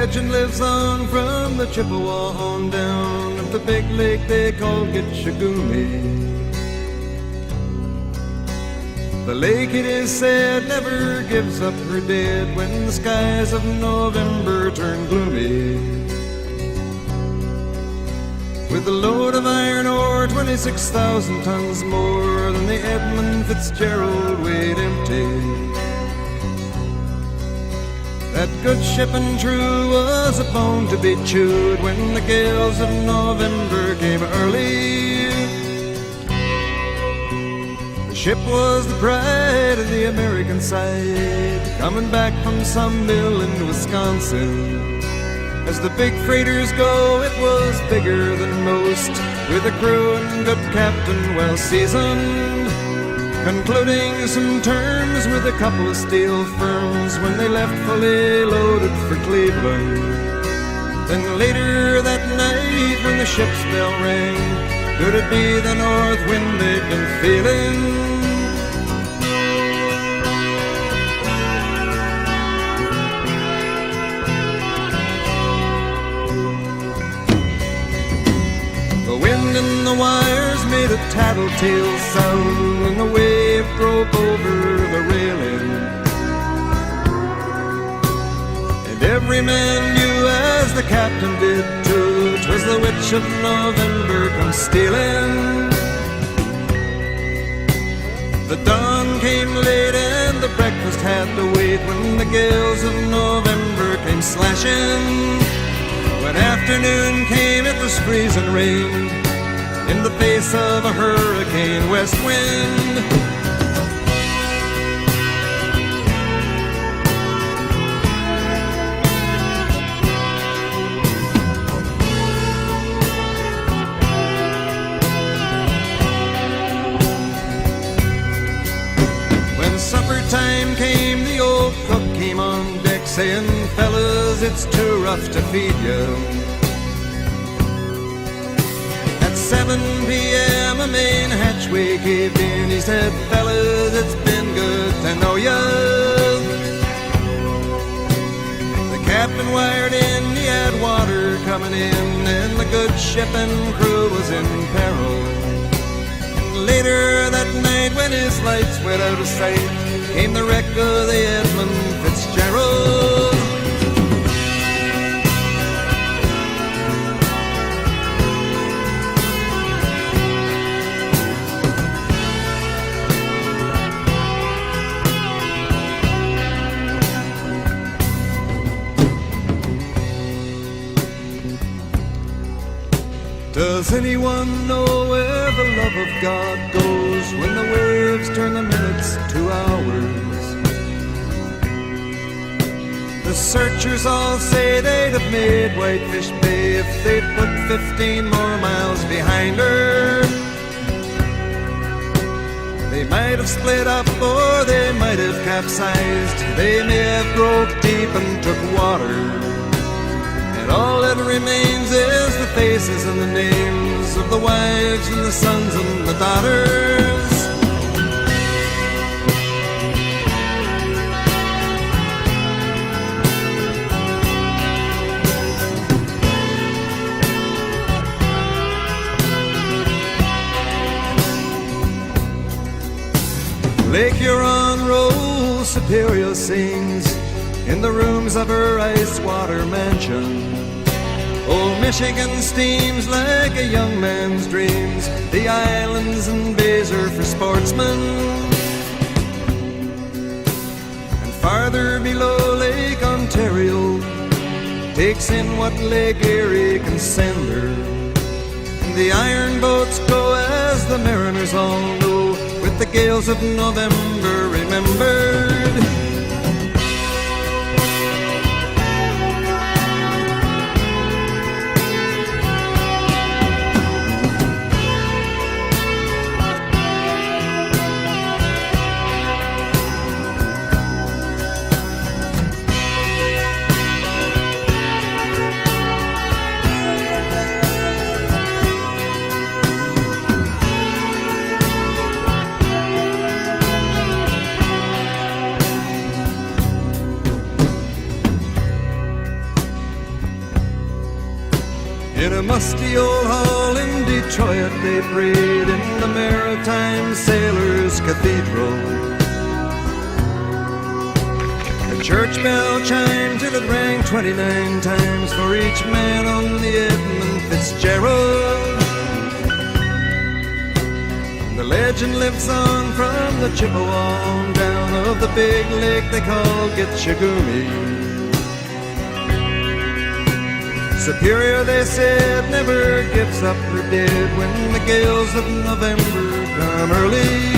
legend lives on from the Chippewa on down to the big lake they call Gitchagumi. The lake, it is said, never gives up her dead when the skies of November turn gloomy. With a load of iron ore, 26,000 tons more than the Edmund Fitzgerald weighed empty. That good ship and true was a bone to be chewed when the gales of November came early. The ship was the pride of the American side, coming back from some mill in Wisconsin. As the big freighters go, it was bigger than most, with a crew and good captain well seasoned, concluding some terms with a couple of steel firms when they left fully loaded for Cleveland. Then later that night when the ship's bell rang, could it be the north wind they'd been feeling? And the wires made a tattletale sound, and the wave broke over the railing. And every man knew, as the captain did too, 'twas the witch of November come stealing. The dawn came late and the breakfast had to wait when the gales of November came slashing. When afternoon came, it was freezing rain in the face of a hurricane west wind. When supper time came, the old cook came on deck saying, "Fellas, it's too rough to feed you." 7 p.m. a main hatchway caved in. He said, "Fellas, it's been good to know ya." The captain wired in, he had water coming in, and the good ship and crew was in peril. And later that night, when his lights went out of sight, came the wreck of the Edmund Fitzgerald. Does anyone know where the love of God goes when the waves turn the minutes to hours? The searchers all say they'd have made Whitefish Bay if they'd put 15 more miles behind her. They might have split up or they might have capsized. They may have broke deep and took water. All that remains is the faces and the names of the wives and the sons and the daughters. Lake Huron rolls, Superior sings in the rooms of her ice water mansion. Old Michigan steams like a young man's dreams. The islands and bays are for sportsmen. And farther below, Lake Ontario takes in what Lake Erie can send her. And the iron boats go, as the mariners all know, with the gales of November remembered. In a musty old hall in Detroit they prayed in the Maritime Sailors Cathedral. The church bell chimed till it rang 29 times for each man on the Edmund Fitzgerald. The legend lives on from the Chippewa down of the big lake they call Gitchagumi. Superior, they said, never gives up her dead when the gales of November come early.